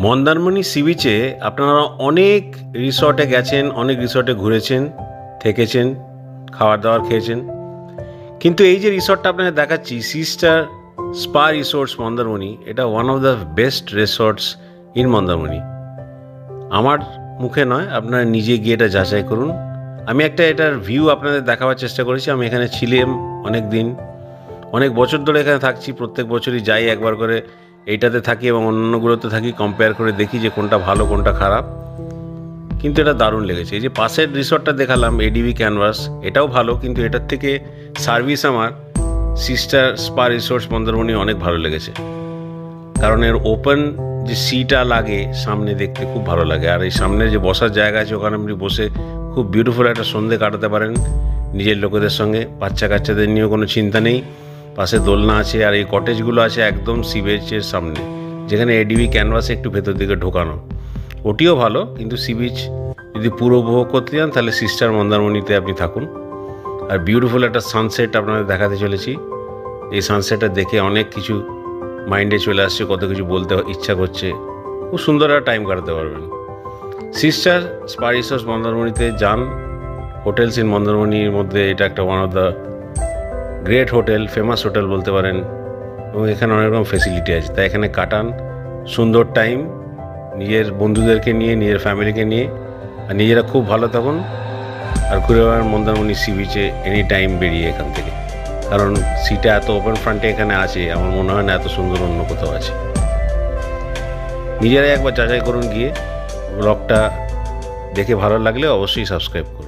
Mandarmani C বিচে আপনারা অনেক রিসর্টে গেছেন, অনেক রিসর্টে ঘুরেছেন, থেকেছেন, খাবার দাবার খেয়েছেন, কিন্তু এই যে রিসর্টটা আপনাদের দেখাচ্ছি সিস্টার স্পা রিসোর্টস মন্দারমণি, এটা one of the best resorts in Mandarmani. আমার মুখে নয়, আপনারা নিজে গিয়ে এটা যাচাই করুন। আমি একটা এটার ভিউ আপনাদের দেখাবার চেষ্টা করেছি। আমি এখানে ছিলাম অনেক দিন, অনেক বছর ধরে এখানে থাকছি, প্রত্যেক বছরই যাই একবার করে, এইটাতে থাকি এবং অন্যান্যগুলোতে থাকি, কম্পেয়ার করে দেখি যে কোনটা ভালো কোনটা খারাপ। কিন্তু এটা দারুণ লেগেছে। এই যে পাশের রিসর্টটা দেখালাম এডিবি ক্যানভাস, এটাও ভালো, কিন্তু এটার থেকে সার্ভিস আমার সিস্টার স্পা রিসোর্টস মন্দারমণি অনেক ভালো লেগেছে। কারণ এর ওপেন যে সিটা লাগে সামনে, দেখতে খুব ভালো লাগে। আর এই সামনে যে বসার জায়গা আছে, ওখানে আপনি বসে খুব বিউটিফুল একটা সন্ধে কাটাতে পারেন নিজের লোকেদের সঙ্গে। বাচ্চা কাচ্চাদের নিয়েও কোনো চিন্তা নেই। পাশে দোলনা আছে, আর এই কটেজগুলো আছে একদম সি বিচের সামনে, যেখানে এডিবি ক্যানভাসে একটু ভেতর দিকে ঢোকানো। ওটিও ভালো, কিন্তু সি বিচ যদি পুরো উপভোগ করতে চান তাহলে সিস্টার মন্দারমণিতে আপনি থাকুন। আর বিউটিফুল একটা সানসেট আপনাদের দেখাতে চলেছি। এই সানসেটটা দেখে অনেক কিছু মাইন্ডে চলে আসছে, কত কিছু বলতে ইচ্ছা করছে। খুব সুন্দর একটা টাইম কাটাতে পারবেন। সিস্টার স্পা রিসোর্টস মন্দারমণিতে যান। হোটেলস ইন মন্দারমণির মধ্যে এটা একটা one of the great hotel, famous hotel বলতে পারেন, এবং এখানে অনেক রকম ফেসিলিটি আছে। তাই এখানে কাটান সুন্দর টাইম নিজের বন্ধুদেরকে নিয়ে, নিজের ফ্যামিলিকে নিয়ে, আর নিজেরা খুব ভালো থাকুন। আর ঘুরে বেড়ান মন্দারমণি সি বিচে এনি টাইম বেরিয়ে এখান থেকে। কারণ সিটা এত ওপেন ফ্রন্টে এখানে আছে, আমার মনে হয় না এত সুন্দর অন্য কোথাও আছে। নিজেরাই একবার যাচাই করুন গিয়ে। ব্লগটা দেখে ভালো লাগলে অবশ্যই সাবস্ক্রাইব করুন।